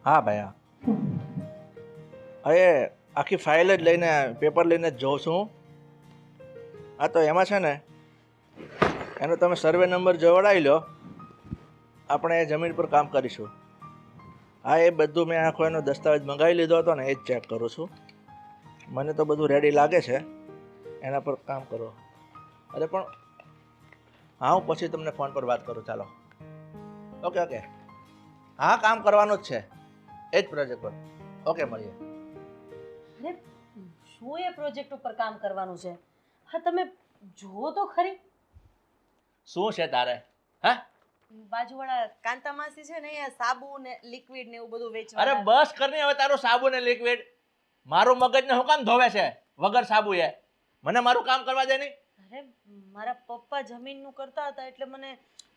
હા ભાઈ હા. હવે આખી ફાઇલ જ લઈને પેપર લઈને જ જોઉં છું. હા તો એમાં છે ને એનો તમે સર્વે નંબર જોડાવી લો, આપણે એ જમીન પર કામ કરીશું. હા એ બધું મેં આખો એનો દસ્તાવેજ મંગાવી લીધો હતો ને એ જ ચેક કરું છું. મને તો બધું રેડી લાગે છે, એના પર કામ કરો. અરે પણ હા હું પછી તમને ફોન પર વાત કરું, ચાલો. Okay okay. હા કામ કરવાનું જ છે એ જ પ્રોજેક્ટ પર. ઓકે મળીએ. અરે શું એ પ્રોજેક્ટ ઉપર કામ કરવાનું છે? હા તમે જુઓ તો ખરી. શું છે તારે? હા બાજુવાળા કાંતા માસી છે ને અહીંયા સાબુ ને લિક્વિડ ને એવું બધું અરે વેચવાના. બસ કરની હવે તારું સાબુ ને લિક્વિડ. મારું મગજને હું કામ ધોવે છે વગર સાબુ એ? મને મારું કામ કરવા દે નહીં. અરે મારા પપ્પા જમીનનું કરતા હતા એટલે મને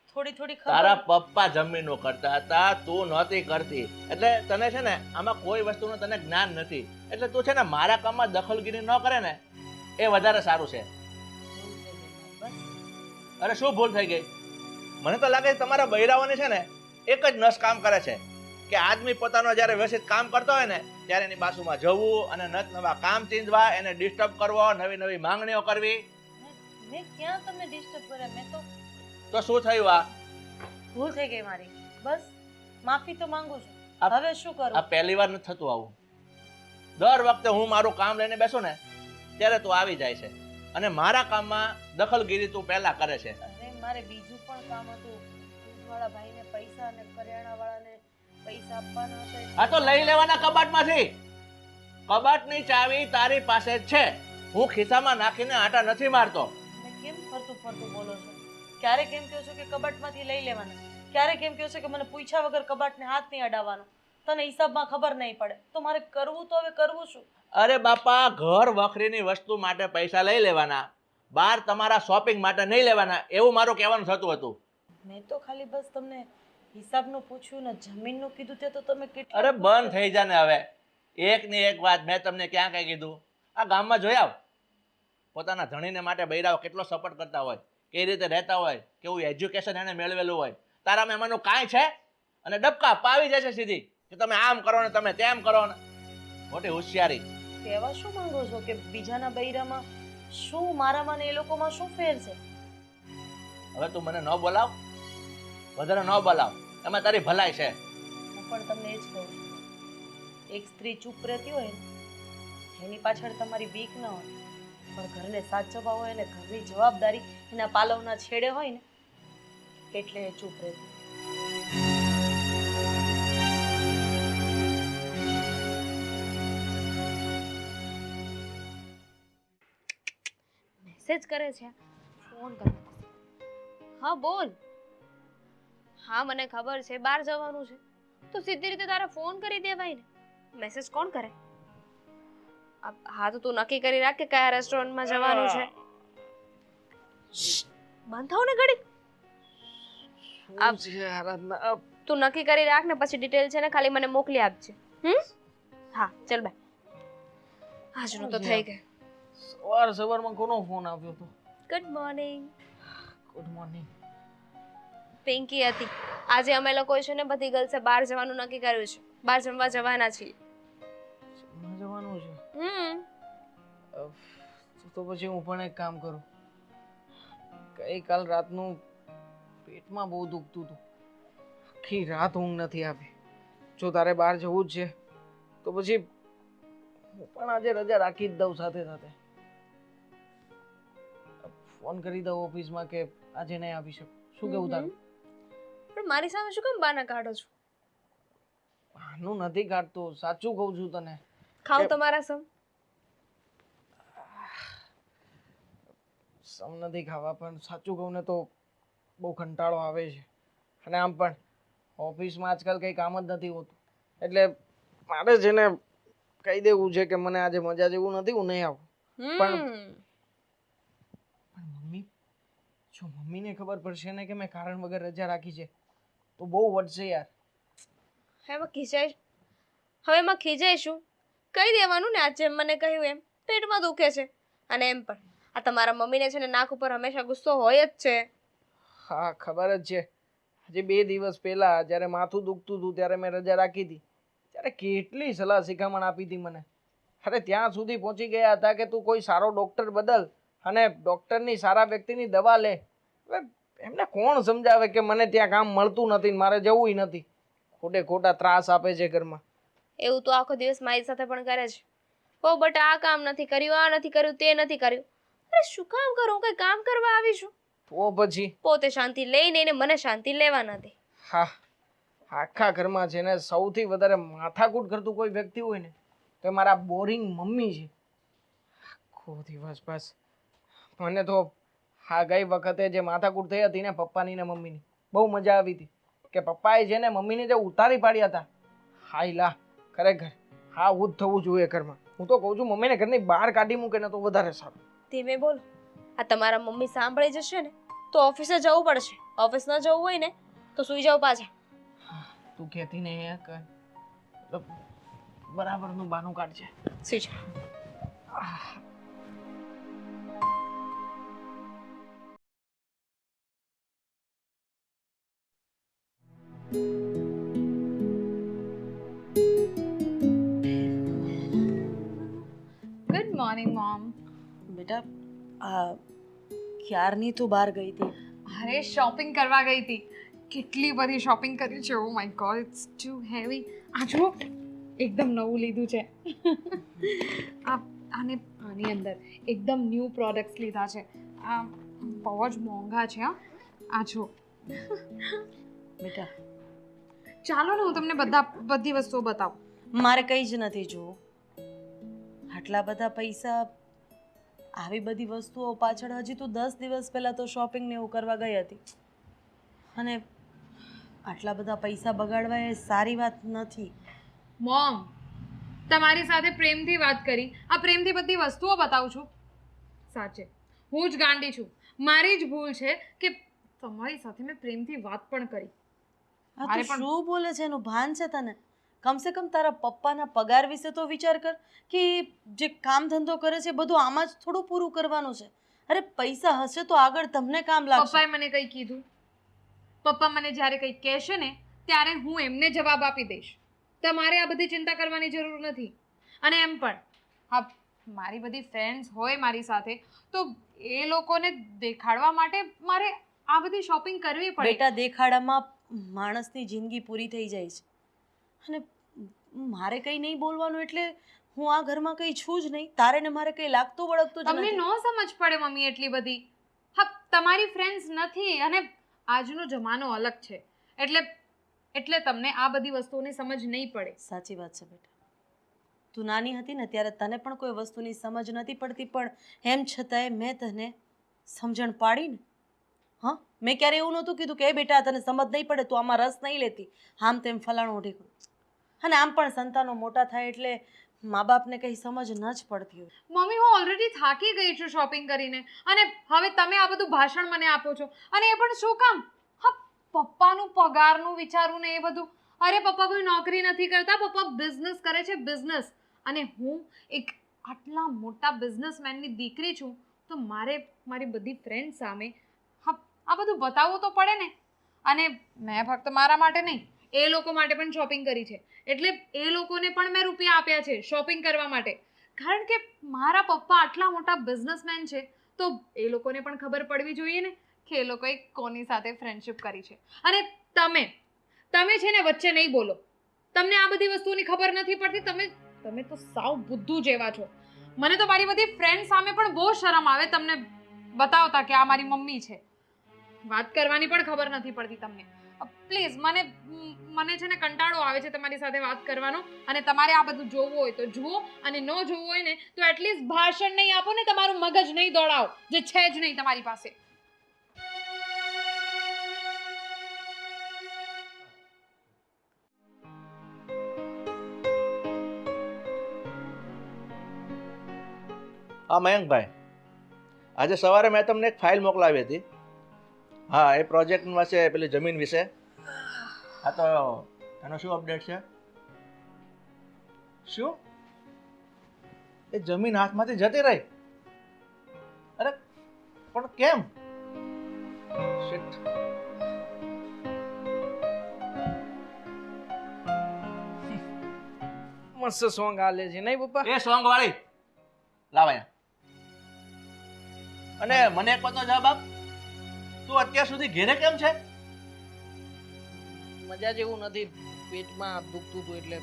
થોડી થોડી તારા ખબર. પપ્પા જમીનનું કરતા હતા, તું નહોતી કરતી. એટલે તને છે ને આમાં કોઈ વસ્તુનું તને જ્ઞાન નથી. એટલે તું છે ને મારા કામમાં દખલગીરી ન કરે ને એ વધારે સારું છે. બસ અરે શું ભૂલ થઈ ગઈ? મને તો લાગે છે તમારા બૈરાઓને છે ને એક જ નસ કામ કરે છે કે આદમી પોતાનો જ્યારે વ્યવસ્થિત કામ કરતો હોય ને ત્યારે એની બાજુમાં જવું અને નવા કામ ચીંધવા, એને ડિસ્ટર્બ કરવો, નવી નવી માંગણીઓ કરવી. મેં ક્યાં તમને ડિસ્ટર્બ કર્યા? મેં તો શું થયું? આ ભૂલ થઈ ગઈ મારી. બસ માફી તો માંગુ છું. આ- હવે શું કરું? આ પહેલી વાર નથી થતું આવું. દર વખતે હું મારું કામ લઈને બેસું ને ત્યારે તું આવી જાય છે અને મારા કામમાં દખલગીરી તું પહેલા કરે છે. અરે મારે બીજું પણ કામ હતું. દૂધવાળા ભાઈને પૈસા અને કરિયાણાવાળાને પૈસા આપવાના હતા. આ તો લઈ લેવાના કબાટમાંથી. કબાટની ચાવી તારી પાસે જ છે. હું ખિસ્સામાં નાખીને આટા નથી મારતો. તમે કેમ ફરતું ફરતું બોલો છો? ક્યારેક એમ કહો છો કે કબાટમાંથી લઈ લેવાના, ક્યારેક એમ કહો છો કે મને પૂછ્યા વગર કબાટને હાથ નહીં અડાવવાનો. તને હિસાબમાં ખબર નહીં પડે તો મારે કરવું તો હવે કરવું શું? અરે બાપા, ઘર વખરીની વસ્તુ માટે પૈસા લઈ લેવાના, બહાર તમારા શોપિંગ માટે નહીં લેવાના, એવું મારું કહેવાનું થતું હતું. મેં તો ખાલી બસ તમને હિસાબનું પૂછ્યું ને જમીનનું કીધું તે તો તમે કેટલું. અરે બંધ થઈ જા ને હવે. એકની એક વાત મેં તમને ક્યાં કઈ કીધું? આ ગામમાં જોઈ આવ. પોતાના ધણીને માટે બૈરાઓ કેટલો સપોર્ટ કરતા હોય, કઈ રીતે રહેતા હોય, કેવું એજ્યુકેશન એને મેળવેલું હોય. તારામાં એમાંનું કાંઈ છે? અને ડબકા પાવી જશે સીધી કે તમે આમ કરો ને તમે તેમ કરો ને. મોટી હોશિયારી. કહેવા શું માંગો છો કે બીજાના બૈરામાં શું, મારામાં ને એ લોકોમાં શું ફેર છે? હવે તું મને ન બોલાવ, વધારે ન બોલાવ, એમાં તારી ભલાઈ છે. હું પણ તમને એ જ કહું છું, એક સ્ત્રી ચૂપ રહેતી હોય ને એની પાછળ તમારી બીક ન હોય, પણ ઘરને સાચવવા હોય ને ઘરની જવાબદારી એના પાલવના છેડે હોય ને એટલે એ ચૂપ રહેતી. મેસેજ કરે છે, ફોન કરે. હા બોલ. હા મને ખબર છે બહાર જવાનું છે, તો સીધી રીતે તારે ફોન કરી દેવાય ને. મેસેજ કોણ કરે? હા તો તું નક્કી કરી રાખ કે કયા રેસ્ટોરન્ટમાં જવાનું છે. બંધ થાવ ને ઘડી. તું નક્કી કરી રાખ ને પછી ડિટેલ છે ને ખાલી મને મોકલી આપજે. હા ચલ બાય. આજનું તો થઈ ગયું. સવારમાં કોનો ફોન આવ્યો હતો? Good morning. Good morning. Pinky હતી. આજે અમે લોકો છે ને બધી ગર્લ્સે બહાર જવાનું નક્કી કર્યું છે. બહાર જમવા જવાના છીએ. જવાનું છે? તો પછી હું પણ એક કામ કરું. ગઈકાલ રાતનું પેટમાં બહુ દુખતું હતું, આખી રાત ઊંઘ નથી આવી. જો તારે બહાર જવું જ છે તો પછી હું પણ આજે રજા રાખી જ દઉં. સાથે સાથે ફોન કરી દઉં ઓફિસમાં કે આજે નહીં આવી શકું. શું કેવું તારું? પણ મારી સામે શું કેમ બહાના કાઢો છો? બહાનું નથી કાઢતો, સાચું કહું છું તને. ખાવ તમારા સમ. સમ નથી ખાવા, પણ સાચું કહું ને તો બહુ કંટાળો આવે છે. અને આમ પણ ઓફિસમાં આજકાલ કંઈ કામ જ નથી હોતું, એટલે મારે છે ને કહી દેવું છે કે મને આજે મજા જેવું નથી, હું નહીં આવું. પણ મમ્મી, જો મમ્મીને ખબર પડશે ને કે મેં કારણ વગર રજા રાખી છે તો બહુ વટશે યાર. હવે એમાં ખીજાઈશું? કહી દેવાનું ને આજે મને કહ્યું એમ પેટમાં દુખે છે. અને એમ પણ આ તમારા મમ્મીને છે ને નાક ઉપર હંમેશા ગુસ્સો હોય જ છે. હા ખબર જ છે. આજે 2 દિવસ પહેલા જ્યારે માથું દુખતું હતું ત્યારે મેં રજા રાખી હતી, અરે કેટલી સલાહ શિખામણ આપી હતી મને. અરે ત્યાં સુધી પહોંચી ગયા હતા કે તું કોઈ સારો ડૉક્ટર બદલ અને ડૉક્ટરની સારા વ્યક્તિની દવા લે. હવે એમને કોણ સમજાવે કે મને ત્યાં કામ મળતું નથી ને મારે જવું નથી. ખોટે ખોટા ત્રાસ આપે છે ઘરમાં. એવું તો આખો દિવસ મારી સાથે પણ કરે છે. ઓ બટ આ કામ નથી કર્યું, આ નથી કર્યું, તે નથી કર્યું. અરે શું કામ કરું? કઈ કામ કરવા આવી છું? તો પછી પોતે શાંતિ લઈને ને મને શાંતિ લેવા નથી. હા, આખા ઘરમાં છે ને સૌથી વધારે માથાકૂટ કરતું કોઈ વ્યક્તિ હોય ને તો એ મારા બોરિંગ મમ્મી છે. આખો દિવસ બસ મને તો હા ગઈ વખતે જે માથાકૂટ થઈ હતી ને પપ્પાની ને મમ્મીની બહુ મજા આવી હતી કે પપ્પાએ છે ને મમ્મીને જે ઉતારી પાડ્યા હતા. હાય લા, ખરેખર હા હું જ થવું જોઈએ ઘરમાં. હું તો કહું છું મમ્મીને ઘરની બહાર કાઢી મૂકે ને તો વધારે સારું. ધીમે બોલ. આ તમારા મમ્મી સાંભળી જશે ને તો ઓફિસે જવું પડશે. ઓફિસ ન જવું હોય ને તો સૂઈ જાવ પાછા. તું કહેતી ને એ કર બરાબરનું બાનું કાઢજે. સૂઈ જાવ. Good morning mom. બેટા આ ક્યારની તું બહાર ગઈ હતી? અરે શોપિંગ કરવા ગઈ હતી. કેટલી બધી શોપિંગ કરી છે. Oh my God, it's too heavy. આ જો એકદમ નવું લીધું છે. આની અંદર એકદમ ન્યૂ પ્રોડક્ટ્સ લીધા છે. આ બહુ જ મોંઘા છે. આ જો બેટા ચાલો ને હું તમને બધી વસ્તુઓ બતાવું. મારે કંઈ જ નથી જોવું. આટલા બધા પૈસા આવી બધી વસ્તુઓ પાછળ હજી તું 10 દિવસ પહેલાં તો શોપિંગ ને એવું કરવા ગઈ હતી અને આટલા બધા પૈસા બગાડવા એ સારી વાત નથી. મોમ, તમારી સાથે પ્રેમથી વાત કરી, આ પ્રેમથી બધી વસ્તુઓ બતાવું છું. સાચે હું જ ગાંડી છું. મારી જ ભૂલ છે કે તમારી સાથે મેં પ્રેમથી વાત પણ કરી. આ તું શું બોલે છે એનું ભાન છે તને? કમસે કમ તારા પપ્પાના પગાર વિશે તો વિચાર કર કે જે કામ ધંધો કરે છે બધું આમાં જ થોડું પૂરું કરવાનું છે. અરે પૈસા હશે તો આગળ તમને કામ લાગશે. પપ્પાએ મને કંઈ કીધું? પપ્પા મને જ્યારે કંઈ કહેશે ને ત્યારે હું એમને જવાબ આપી દઈશ. તમારે આ બધી ચિંતા કરવાની જરૂર નથી. અને એમ પણ હા, મારી બધી ફ્રેન્ડ્સ હોય મારી સાથે તો એ લોકોને દેખાડવા માટે મારે આ બધી શોપિંગ કરવી પડે. બેટા દેખાડામાં માણસની જિંદગી પૂરી થઈ જાય છે અને મારે કંઈ નહીં બોલવાનું એટલે હું આ ઘરમાં કંઈ છું જ નહીં. તારે ને મારે કંઈ લાગતું વળગતું જ તમને નથી. ન સમજ પડે મમ્મી એટલી બધી. હા, તમારી ફ્રેન્ડ્સ નથી અને આજનો જમાનો અલગ છે એટલે તમને આ બધી વસ્તુઓની સમજ નહીં પડે. સાચી વાત છે બેટા. તું નાની હતી ને ત્યારે તને પણ કોઈ વસ્તુની સમજ નથી પડતી પણ એમ છતાંય મેં તને સમજણ પાડી ને. હા, મેં ક્યારે એવું નહોતું કીધું કે એ બેટા તને સમજ નહીં પડે, તું આમાં રસ નહીં લેતી, આમ તેમ ફલાણું ઢીકણું. અને આમ પણ સંતાનો મોટા થાય એટલે મા બાપને કંઈ સમજ ન જ પડતી હોય. મમ્મી, હું ઓલરેડી થાકી ગઈ છું શોપિંગ કરીને અને હવે તમે આ બધું ભાષણ મને આપો છો અને એ પણ શું કામ? હા, પપ્પાનું પગારનું વિચારું ને એ બધું. અરે પપ્પા કોઈ નોકરી નથી કરતા, પપ્પા બિઝનેસ કરે છે, બિઝનેસ. અને હું એક આટલા મોટા બિઝનેસમેનની દીકરી છું તો મારે મારી બધી ફ્રેન્ડ સામે હા આ બધું બતાવવું તો પડે ને. અને મેં ફક્ત મારા માટે નહીં, એ લોકો માટે પણ શોપિંગ કરી છે. એટલે એ લોકોને પણ મેં રૂપિયા આપ્યા છે શોપિંગ કરવા માટે. કારણ કે મારા પપ્પા આટલા મોટા બિઝનેસમેન છે તો એ લોકોને પણ ખબર પડવી જોઈએ ને કે એ લોકોએ કોની સાથે ફ્રેન્ડશિપ કરી છે. અને તમે છે ને વચ્ચે નહીં બોલો. તમને આ બધી વસ્તુની ખબર નથી પડતી. તમે તો સાવ બુદ્ધુ જેવા છો. મને તો મારી બધી ફ્રેન્ડ સામે પણ બહુ શરમ આવે તમને બતાવતા કે આ મારી મમ્મી છે. વાત કરવાની પણ ખબર નથી પડતી તમને. પ્લીઝ મને છે ને કંટાળો આવે છે તમારી સાથે વાત કરવાનો. અને તમારે આ બધું જોવું હોય તો જુઓ અને ન જોવું હોય ને તો એટલીસ્ટ ભાષણ નહીં આપો ને, તમારું મગજ નહીં દોડાવો જે છે જ નહીં તમારી પાસે. હા મયંકભાઈ, આજે સવારે મેં તમને એક ફાઇલ મોકલાવી હતી. હા, એ પ્રોજેક્ટમાં છે પેલી જમીન વિશે. હા, તો એનો શું અપડેટ છે? શું એ જમીન હાથમાંથી જતી રહી? અરે પણ કેમ? શિટ. મસ્ત સોંગ આલે છે નહીં પપ્પા? એ સોંગ વાળી લાવ અહીંયા. અને મને એક વાતનો જવાબ આપ, તું અત્યાર સુધી ઘેરે કેમ છે? મજા જેવું નથી, પેટમાં દુખતું હતું એટલે.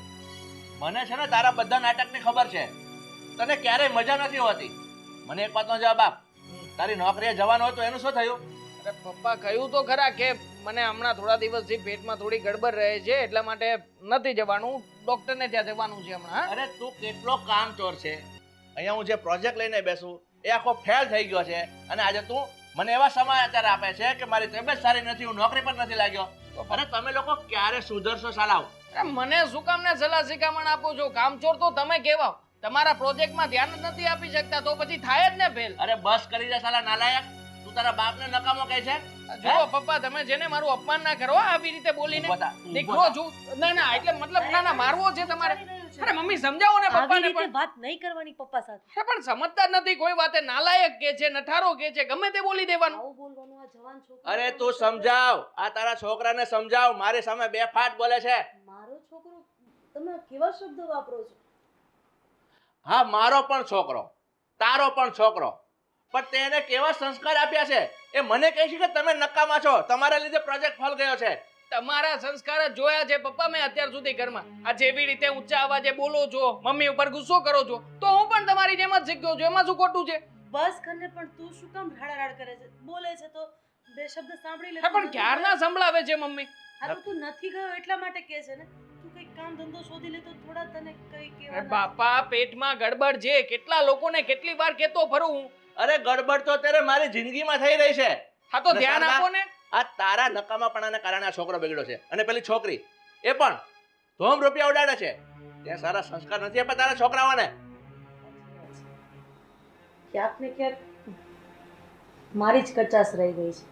મને છે ને તારા બધા નાટકની ખબર છે, તને ક્યારેય મજા નથી હોતી. મને એક વાતનો જવાબ આપ, તારી નોકરીએ જવાનું હોય તો એનું શું થયું? અરે પપ્પા કહ્યું તો ખરા કે મને હમણાં થોડા દિવસથી પેટમાં થોડી ગડબડ રહે છે એટલા માટે નથી જવાનું, ડોક્ટરને ત્યાં જવાનું છે હમણાં. અરે તું કેટલો કામચોર છે. અહીંયા હું જે પ્રોજેક્ટ લઈને બેસું એ આખો ફેલ થઈ ગયો છે, અને આજે તું મને એવા સમાચાર આપે છે કે મારી તબિયત સારી નથી, હું નોકરી પર નથી લાગ્યો. અરે તમે લોકો ક્યારે સુધરશો સાલાવ? અરે મને શું કામ ને સલાહ શિખામણ આપો છો? કામચોર તો તમે કહેવાઓ. તમારા પ્રોજેક્ટમાં ધ્યાન જ નથી આપી શકતા તો પછી થાય જ ને ફેલ. અરે બસ કરી દે સાલા નાલાયક. તું તારા બાપને નકામો કહે છે? જુઓ પપ્પા, તમે જેને મારું અપમાન ના કરો આવી રીતે બોલીને. ઊભો થા, દીકરો છું. ના ના એટલે મતલબ ના ના મારવો છે તમારે. અરે મમ્મી સમજાવો ને આવી પપ્પાને રીતે પણ. વાત નહીં કરવાની પપ્પા સાથે. અરે પણ સમજતા જ નથી, કોઈ વાતે નાલાયક કે છે, નઠારો કે છે, ગમે તે બોલી દેવાનું. આવું બોલવાનું આ જવાન છોકરો. અરે તું સમજાવ, આ તારા છોકરાને સમજાવ. મારી સામે બે ફાટ બોલે છે. મારો છોકરો, તમે કેવા શબ્દ વાપરો છો? હા, મારો પણ છોકરો, તારો પણ છોકરો, પણ તેને કેવા સંસ્કાર આપ્યા છે એ મને કહે છે કે તમે નકામા છો, તમારા લીધે પ્રોજેક્ટ ફળ ગયો છે. તમારા સંસ્કાર જ જોયા છે પપ્પા મેં અત્યાર સુધી ઘરમાં. આ જેવી રીતે ઊંચા અવાજે બોલો છો, મમ્મી ઉપર ગુસ્સો કરો છો, તો હું પણ તમારી જેમ જ શીખ્યો છું. એમાં શું ખોટું છે? બસ કરને, પણ તું શું કામ રાડારાડ કરે છે? બોલે છે તો બે શબ્દ સાંભળી લે. હા, પણ ક્યારના સંભળાવે છે મમ્મી? આ તો તું નથી ગયો એટલા માટે કહે છે ને. તું કઈ કામ ધંધો શોધી લે તો થોડા તને કઈ અરે કહેવાના. બાપા, પેટમાં ગડબડ છે, કેટલા લોકોને કેટલી વાર કહેતો ફરું હું. અરે ગડબડ તો અત્યારે મારી જિંદગીમાં થઈ રહી છે. હા તો ધ્યાન આપો ને. આ તારા નકામાપણાને કારણે આ છોકરો બગડ્યો છે. અને પેલી છોકરી એ પણ ધોમ રૂપિયા ઉડાડે છે. ત્યાં સારા સંસ્કાર નથી આપ્યા તારા છોકરાઓને. ક્યાંક ને ક્યાંક મારી જ કચાશ રહી ગઈ છે.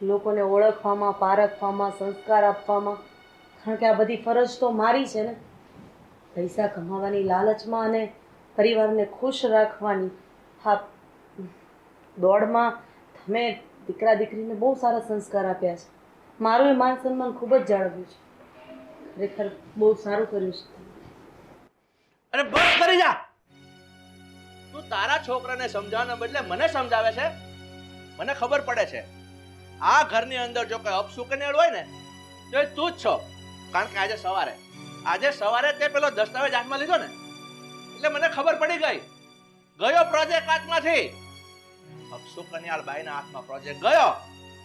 લોકોને ઓળખવામાં, પારખવામાં, સંસ્કાર આપવામાં. કારણ કે આ બધી ફરજ તો મારી છે ને. પૈસા કમાવાની લાલચમાં અને પરિવારને ખુશ રાખવાની હા દોડમાં તમે દીકરા દીકરીને બહુ સારા સંસ્કાર આપ્યા છે. મારું એ માન સન્માન ખૂબ જ જાળવ્યું છે. ખરેખર બહુ સારું કર્યું છે. અને બસ કરી જા. તું તારા છોકરાને સમજાવવાના બદલે મને સમજાવે છે. મને ખબર પડે છે આ ઘરની અંદર જો કોઈ અપશુકનિયળ હોય ને તો એ તું જ છો. કારણ કે આજે સવારે તે પેલો દસ્તાવેજ હાથમાં લીધો ને એટલે મને ખબર પડી ગઈ ગયો પ્રોજેક્ટ હાથમાંથી. અપશુકનિયાળ બાઈના હાથમાં પ્રોજેક્ટ ગયો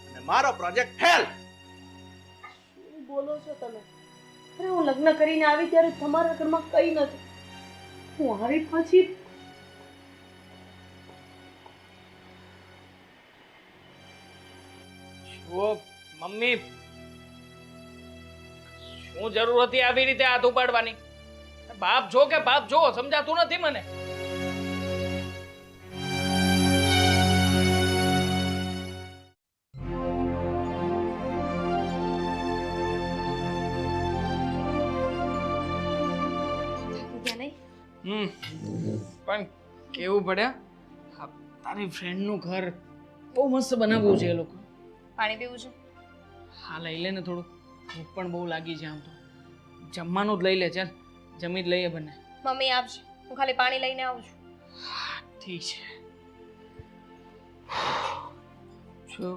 અને મારો પ્રોજેક્ટ ફેલ. શું બોલો છો તમે? અરે હું લગ્ન કરીને આવી ત્યારે તમારા ઘરમાં કઈ નથી. હું આવી પછી જુઓ મમ્મી, શું જરૂર હતી આવી રીતે હાથ ઉપાડવાની? બાપ છો કે બાપ છો સમજાતું નથી મને. પણ કેવું પડ્યા? તારી ફ્રેન્ડનું ઘર બહુ મસ્ત બનાવવું છે એ લોકો. પાણી પીવું છે? હા લઈ લે ને થોડું, ભૂખ પણ બહુ લાગી છે. આમ તો જમવાનું જ લઈ લે. ચાલ જમી જ લઈએ બંને. મમ્મી આપશે, હું ખાલી પાણી લઈને આવું છું. ઠીક છે. જો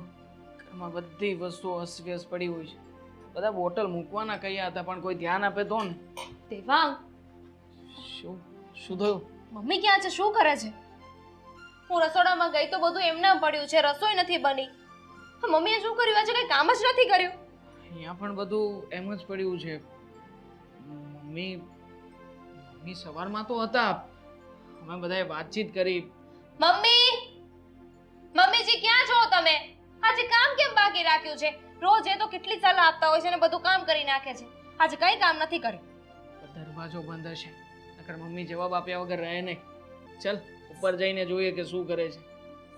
ઘરમાં બધી વસ્તુઓ અસ્તવ્યસ્ત પડી હોય છે. બધા બોટલ મૂકવાના કહ્યા હતા પણ કોઈ ધ્યાન આપે તો ને. દેવાંગ, શું શું થયું? મમ્મી ક્યાં છે? શું કરે છે? હું રસોડામાં ગઈ તો બધું એમને પડ્યું છે, રસોઈ નથી બની. મમ્મીએ શું કર્યું? આજે કઈ કામ જ નથી કર્યું. અહીંયા પણ બધું એમ જ પડ્યું છે. મમ્મી સવારમાં તો હતા, અમે બધાએ વાતચીત કરી. મમ્મીજી ક્યાં છો તમે? આજે કામ કેમ બાકી રાખ્યું છે? રોજ એ તો કેટલી સલાહ આપતા હોય છે ને બધું કામ કરી નાખે છે. આજે કઈ કામ નથી કર્યું. દરવાજો બંધ હશે, નકર મમ્મી જવાબ આપ્યા વગર રહે નહીં. ચલ ઉપર જઈને જોઈએ કે શું કરે છે.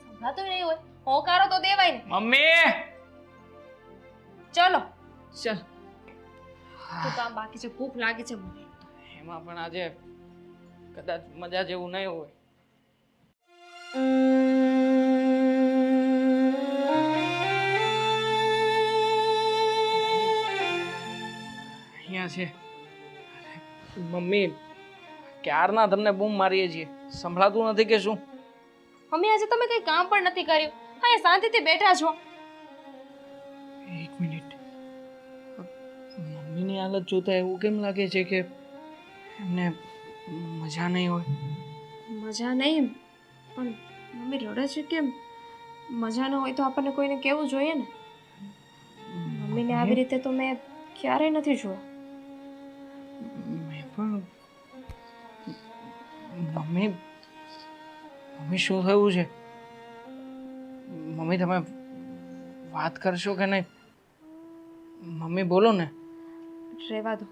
સંભળાતું નહીં હોય, હોકારો તો દેવાય ને. મમ્મી ચલો ચલ. શું કામ બાકી છે? ભૂખ લાગી છે મને. એમાં પણ આજે કદાચ મજા જેવું નહીં હોય. અહીંયા છે. મમ્મી ક્યારના તમને બૂમ મારીએ છીએ, સંભળાતું નથી કે શું? મમ્મી આજે તમે કંઈ કામ પણ નથી કર્યું, અહીંયા શાંતિથી બેઠા છો. એક મિનિટ, મમ્મીની હાલત જોતા એવું કેમ લાગે છે કે એમને મજા નહીં હોય? મજા નહીં પણ મમ્મી રડે છે કેમ? મજા ન હોય તો આપણને કોઈને કહેવું જોઈએ ને. મમ્મીને આવી રીતે તો મેં ક્યારેય નથી જોયા. મેં પણ મમ્મી મમ્મી શું થયું છે? મમ્મી તમે વાત કરશો કે નહીં? મમ્મી બોલો ને. રહેવા દો.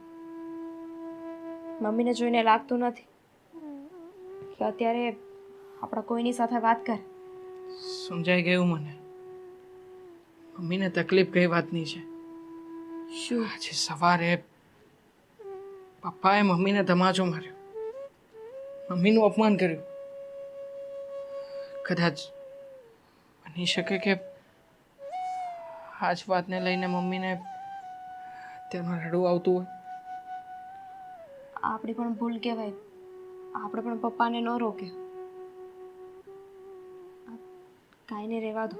મમ્મીને જોઈને લાગતું નથી કે અત્યારે આપણા કોઈની સાથે વાત કરે. સમજાઈ ગયું મને. મમ્મીને તકલીફ કઈ વાતની છે? શું? આજે સવારે પપ્પાએ મમ્મીને તમાચો માર્યો, મમ્મીનું અપમાન કર્યું. કદાચ બની શકે કે આ જ વાતને લઈને મમ્મીને તેમાં રડવું આવતું હોય. આપણી પણ ભૂલ કહેવાય. આપણે પણ પપ્પાને ન રોક્યો. કાંઈ નહીં, રહેવા દો.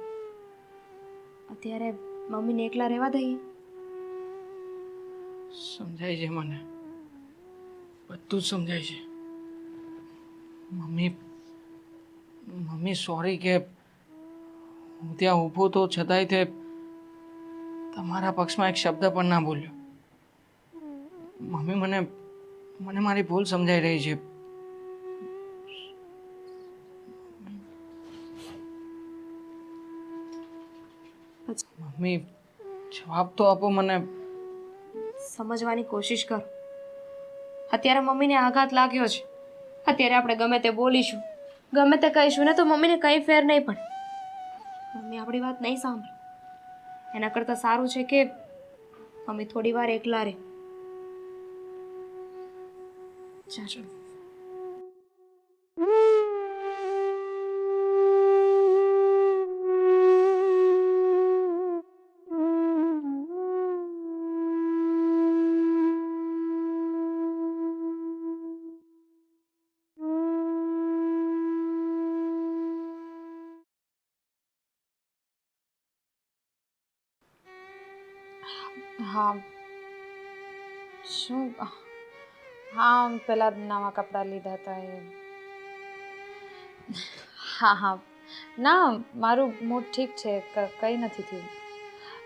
અત્યારે મમ્મીને એકલા રહેવા દઈએ. સમજાય છે મને, બધું જ સમજાય છે. મમ્મી મમ્મી સોરી કે હું ત્યાં ઊભો તો છતાંય તે તમારા પક્ષમાં એક શબ્દ પણ ના બોલ્યો. મમ્મી મને મને મારી ભૂલ સમજાઈ રહી છે. મમ્મી જવાબ તો આપો મને. સમજવાની કોશિશ કરો. અત્યારે મમ્મીને આઘાત લાગ્યો છે. અત્યારે આપણે ગમે તે બોલીશું, ગમે તે કહીશું ને તો મમ્મીને કંઈ ફેર નહીં પડે. મમ્મી આપણી વાત નહીં સાંભળે. એના કરતાં સારું છે કે મમ્મી થોડી વાર એકલા રહે. ચાલો. હા શું? હા પેલા નવા કપડાં લીધા હતા એ. હા હા ના મારું મૂડ ઠીક છે, કંઈ નથી થયું.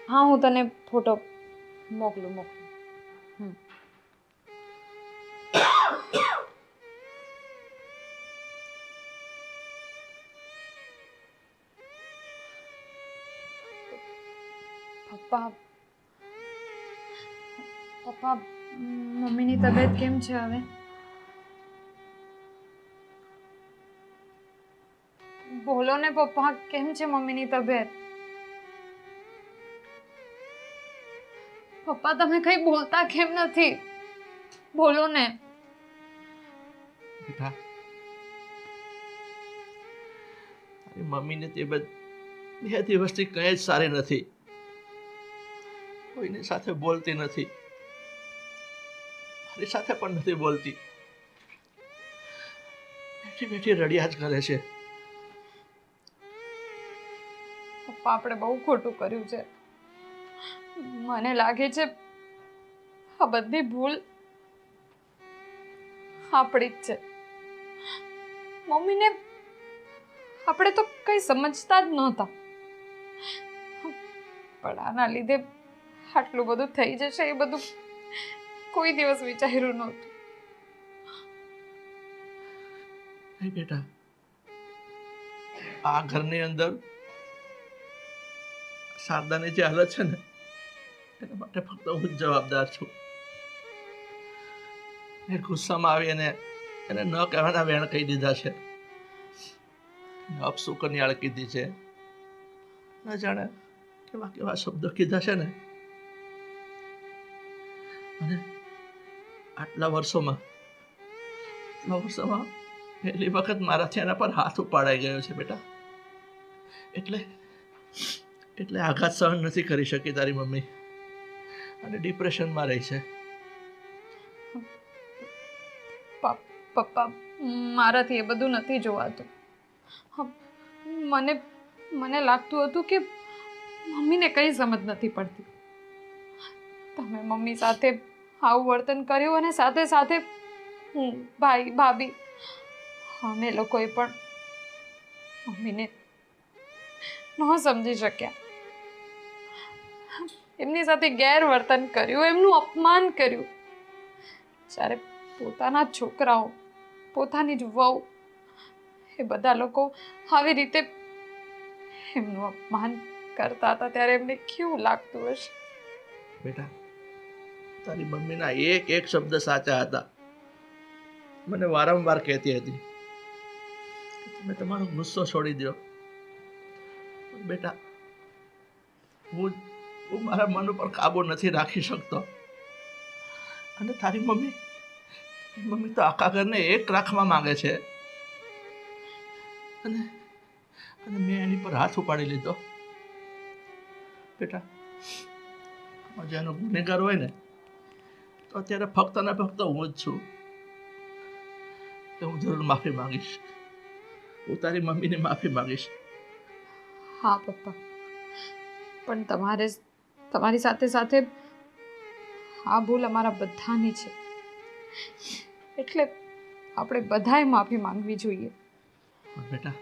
હા હું તને ફોટો મોકલું. પપ્પા પપ્પા મમ્મીની તબિયત કેમ છે હવે? બોલો ને પપ્પા, કેમ છે મમ્મીની તબિયત? પપ્પા તમે કઈ બોલતા કેમ નથી? બોલો ને. બેટા, તારી મમ્મીની તબિયત 2 દિવસથી કંઈ જ સારી નથી. કોઈની સાથે બોલતી નથી, મારી સાથે પણ નથી બોલતી. બેઠી બેઠી રડ્યા જ કરે છે. પપ્પા આપણે બહુ ખોટું કર્યું છે. મને લાગે છે આ બધી ભૂલ આપણી જ છે. મમ્મીને આપણે તો કઈ સમજતા જ નહોતા, પણ આના લીધે આટલું બધું થઈ જશે એ બધું કોઈ દિવસ વિચાર્યું નહોતું. નહીં બેટા, આ ઘરની અંદર શારદાની જે હાલત છે ને એના માટે ફક્ત હું જ જવાબદાર છું. એ ગુસ્સામાં આવી એને ન કહેવાના વેણ કહી દીધા છે, અપશુકનિયાળ કીધી છે, ન જાણે કેવા કેવા શબ્દો કીધા છે ને. અને આટલા વર્ષોમાં પહેલી વખત મારાથી એના પર હાથ ઉપાડાઈ ગયો છે બેટા. એટલે આઘાત સહન નથી કરી શકી તારી મમ્મી અને ડિપ્રેશનમાં રહી છે. પપ્પા મારાથી એ બધું નથી જોવાતું. મને મને લાગતું હતું કે મમ્મીને કંઈ સમજ નથી પડતી. તમે મમ્મી સાથે આવું વર્તન કર્યું અને સાથે સાથે હું ભાઈ ભાભી અમે લોકોએ પણ મમ્મીને ન સમજી શક્યા. એમની સાથે ગેરવર્તન કર્યું, એમનું અપમાન કર્યું. જ્યારે પોતાના છોકરાઓ, પોતાની જ વહુ, એ બધા લોકો આવી રીતે એમનું અપમાન કરતા હતા ત્યારે એમને કેવું લાગતું હશે. બેટા, તારી મમ્મીના એક એક શબ્દ સાચા હતા. મને વારંવાર કહેતી હતી કે તમે તમારો ગુસ્સો છોડી દો. બેટા, હું મારા મન ઉપર કાબુ નથી રાખી શકતો. અને તારી મમ્મી તો આખા ઘરને એક રાખવા માંગે છે. અને મેં એની પર હાથ ઉપાડી લીધો. બેટા, જેનો ગુનેગાર હોય ને તો અત્યારે ફક્ત ને ફક્ત હું જ છું. તો હું જરૂર માફી માંગીશ. હું તારી મમ્મીની માફી માંગીશ. હા પપ્પા, પણ તમારી સાથે સાથે આ ભૂલ અમારા બધાની છે. એટલે આપણે બધાએ માફી માંગવી જોઈએ. પણ બેટા,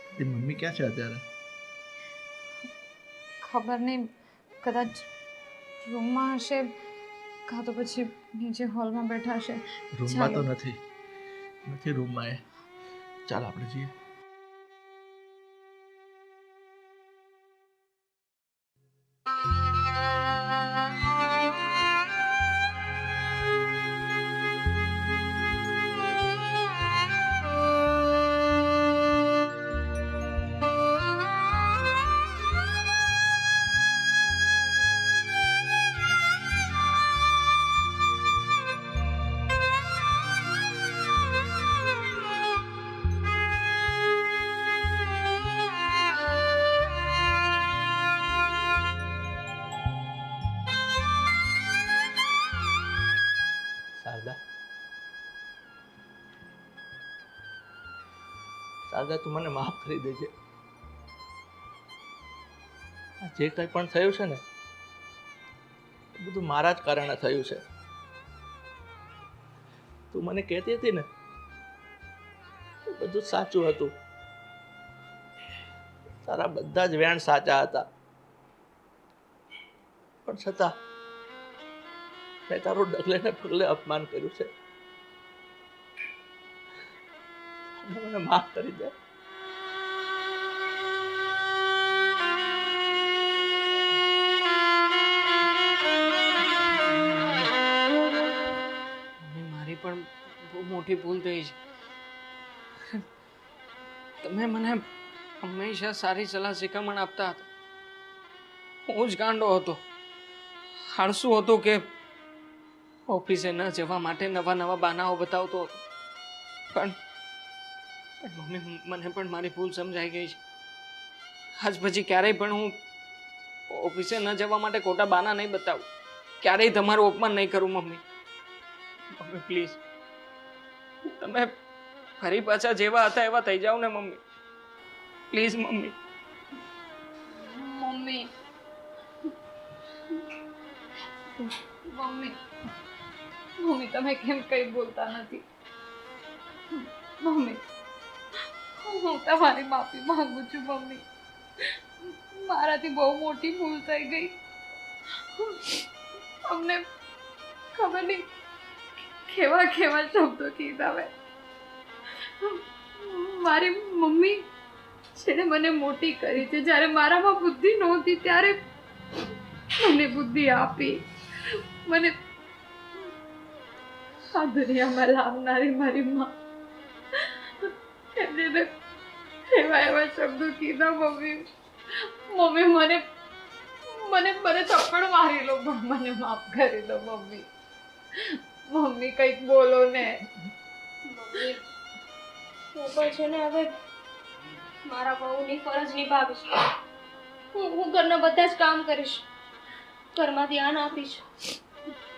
તારી મમ્મી ક્યાં છે અત્યારે? ખબર નહીં, કદાચ રૂમમાં હશે કાં તો પછી નીચે હોલમાં બેઠા હશે. રૂમમાં તો નથી રૂમમાં એ. ચાલ આપણે જઈએ. શારદા, તું મને માફ કરી દેજે. જે કંઈ પણ થયું છે ને એ બધું મારા જ કારણે થયું છે. તું મને કહેતી હતી ને એ બધું સાચું હતું. તારા બધા જ વેણ સાચા હતા. પણ છતાં મેં તારું ડગલે ને પગલે અપમાન કર્યું છે. મને માફ કરી દે. મારી પણ બહુ મોટી ભૂલ થઈ છે. તમે મને હંમેશા સારી સલાહ શિખામણ આપતા હતા. હું જ ગાંડો હતો, આળસુ હતો કે ઓફિસે ન જવા માટે નવા નવા બહાનાઓ બતાવતો હતો. પણ મમ્મી, મને પણ મારી ભૂલ સમજાઈ ગઈ છે. આજ પછી ક્યારેય પણ હું ઓફિસે ન જવા માટે ખોટા બહાના નહીં બતાવું. ક્યારેય તમારું અપમાન નહીં કરું. મમ્મી, પ્લીઝ, તમે ફરી પાછા જેવા હતા એવા થઈ જાઓ ને mummy. Please mummy. Mummy mummy mummy તમે કેમ કંઈ બોલતા નથી? મમ્મી, હું તમારી માફી માંગુ છું. મમ્મી, મારાથી બહુ મોટી ભૂલ થઈ ગઈ. અમને ખબર નહીં કેવા કેવા શબ્દો કીધા મેં. મારી મમ્મી જેને મને મોટી કરી છે, જ્યારે મારામાં બુદ્ધિ નહોતી ત્યારે મને બુદ્ધિ આપી. મને આ દુનિયામાં લાવનારી મારી માં, એમને મેં એવા એવા શબ્દો કીધા. મમ્મી મને મને મને થપ્પડ મારી લો, પણ મને માફ કરી દો. મમ્મી કંઈક બોલો ને. મમ્મી, હું પણ છે ને હવે મારા વહુની ફરજ નિભાવીશ. હું ઘરના બધા જ કામ કરીશ, ઘરમાં ધ્યાન આપીશ.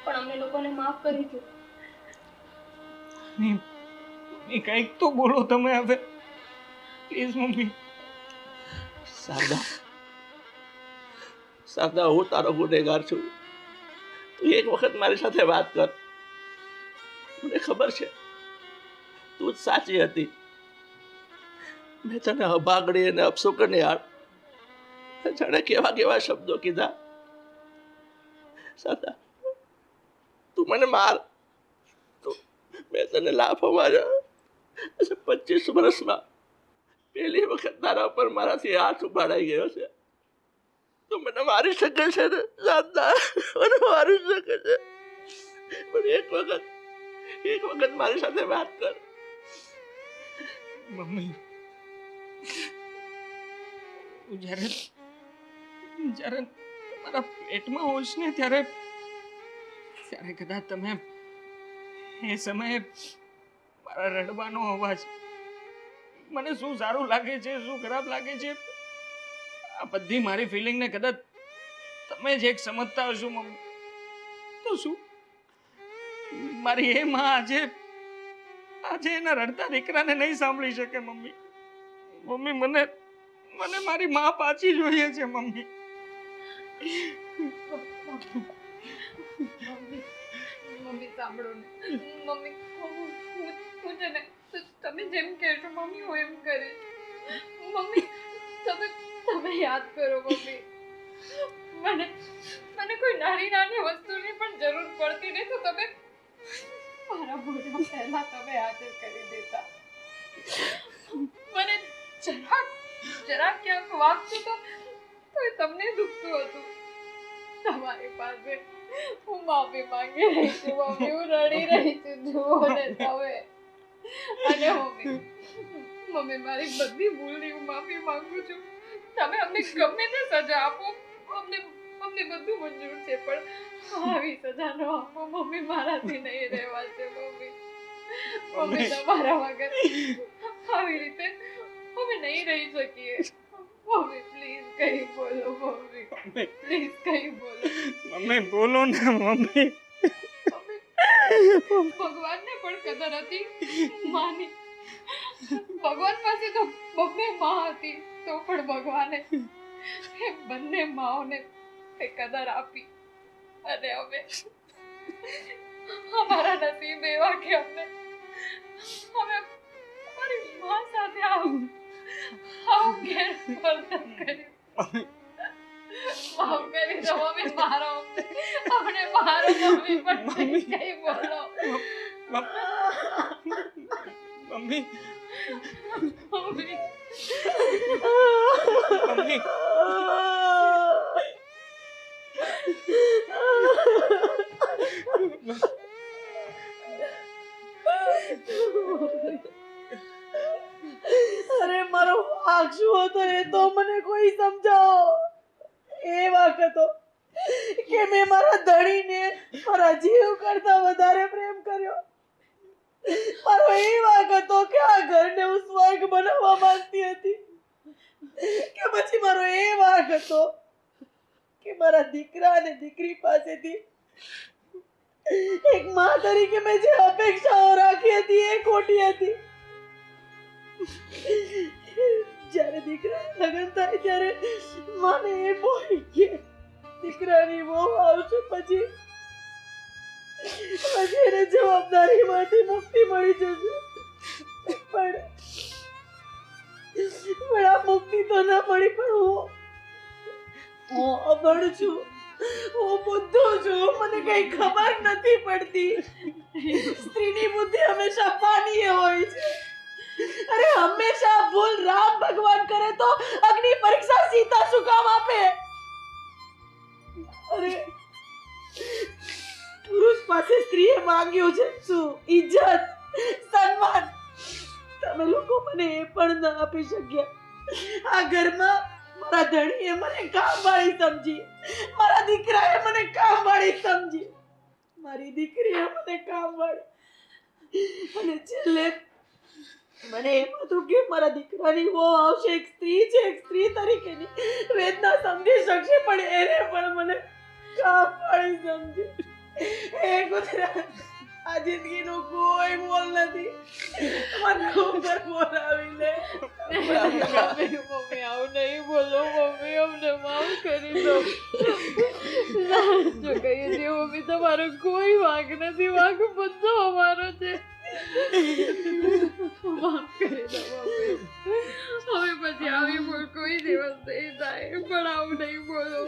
પણ અમને લોકોને માફ કરી દો. મમ્મી કંઈક તો બોલો તમે હવે પ્લીઝ મમ્મી. શારદા, શારદા, હું તારો ગુનેગાર છું. તું એક વખત મારી સાથે વાત કર. મને ખબર છે તું જ સાચી હતી. મેં તને અભાગણી અને અપશુકની જાણે કેવા કેવા શબ્દો કીધા. શારદા, તું મને માર. મેં તને લાફો માર્યો. 25 વર્ષમાં પહેલી વખત તારા ઉપર મારાથી હાથ ઉપાડાઈ ગયો છે. તું મને મારી શકે છે ને શારદા? મને મારી શકે છે. પણ એક વખત મારી સાથે વાત કર. મમ્મી જ્યારે તમારા પેટમાં હોઈશ ને ત્યારે કદાચ તમે એ સમયે મારા રડવાનો અવાજ મને શું સારું લાગે છે, શું ખરાબ લાગે છે, આ બધી મારી ફિલિંગને કદાચ તમે જ એક સમજતા હશો મમ્મી, તો શું મારી એ માં આજે એના રડતા દીકરાને નહીં સાંભળી શકે. મમ્મી મને મારી માં પાછી જોઈએ છે મમ્મી. મમ્મી સાંભળો ને. મમ્મી હું છે ને તમે જેમ કહેશો મમ્મી હું એમ કરીશ. મમ્મી તમે યાદ કરો મમ્મી, મને કોઈ નાની વસ્તુની પણ જરૂર પડતી નહીં તો તમે મારા મોઢા પહેલા તમે હાજર કરી દેતા. મને જરાક ક્યાંક વાગતું તો તમને દુખતું હતું. તમારી પાસે હું માફી માંગી રહી છું મમ્મી, હું રડી રહી છું જુઓ ને તમે. અને મમ્મી મારી બધી ભૂલની હું માફી માંગુ છું. તમે અમને ગમે તે સજા આપો, અમને બધું મંજૂર છે, પણ આવી સજા ન આપો મમ્મી. મારાથી નહીં રહેવાશે મમ્મી. તમારા વગર આવી રીતે અમે નહીં રહી શકીએ મમ્મી. પ્લીઝ કઈ બોલો મમ્મી, પ્લીઝ કઈ બોલો મમ્મી. બોલો ને મમ્મી. ભગવાનને પણ કદર હતી માની. ભગવાન પાસે તો બબ્બે માં હતી, તો પણ ભગવાને એ બંને માઓને એ કદર આપી. અને અમે અમારા નસીબ એવા કે અમે અમારી માં સાથે આવું ગેરવર્તન કર્યું. માફ કરી દો મમ્મી, મારો અમને મારો મમ્મી. પણ કઈ બોલો મમ્મી. મમ્મી અરે મારો વાંક શું હતો એ તો મને કોઈ સમજાવો. એ વાંક હતો કે મેં મારા ધણીને મારા જીવ કરતા વધારે પ્રેમ કર્યો. મારો એ વાંક હતો કે આ ઘરને હું સ્વર્ગ બનાવવા માંગતી હતી. કે પછી મારો એ વાંક હતો કે મારા દીકરા અને દીકરી પાસેથી એક માં તરીકે મેં જે અપેક્ષાઓ રાખી હતી એ ખોટી હતી. જ્યારે દીકરા લગ્ન થાય ત્યારે માને એ બોલી કે દીકરાની બહુ આવશે, પછી એને જવાબદારીમાંથી મુક્તિ મળી જશે. પણ આ મુક્તિ તો ન મળી. પણ હું અભણ છું, હું બુદ્ધો છું, મને કઈ ખબર નથી પડતી. સ્ત્રીની બુદ્ધિ હંમેશા પાનીય હોય છે. અરે હંમેશા ભૂલ રામ ભગવાન કરે તો અગ્નિ પરીક્ષા સીતા શું કામ આપે? અરે પુરુષ પાસે સ્ત્રીએ માંગ્યું છે શું? ઇજ્જત, સન્માન. તમે લોકો મને એ પણ ન આપી શક્યા. આ ઘરમાં મારા ધણીએ મને કામવાળી સમજી, મારા દીકરાએ મને કામવાળી સમજી, મારી દીકરીએ મને કામવાળી. અને છેલ્લે મને એમ હતું કે મારા દીકરાની વહુ આવશે, એક સ્ત્રી છે, એક સ્ત્રી તરીકેની વેદના સમજી શકશે, પણ એને પણ મને કામવાળી સમજી. હે ગુજરાત, આ જિંદગીનો કોઈ મોલ નથી. મને ઉપર બોલાવી લે. મમ્મી આવું નહીં બોલો મમ્મી, અમને માફ કરી દો. જો કહીએ છીએ મમ્મી, તમારો કોઈ વાંક નથી, વાંક બધો અમારો છે. માફ કરી દો મમ્મી. હવે પછી આવી ભૂલ કોઈ દિવસ નહીં થાય, પણ આવું નહીં બોલો.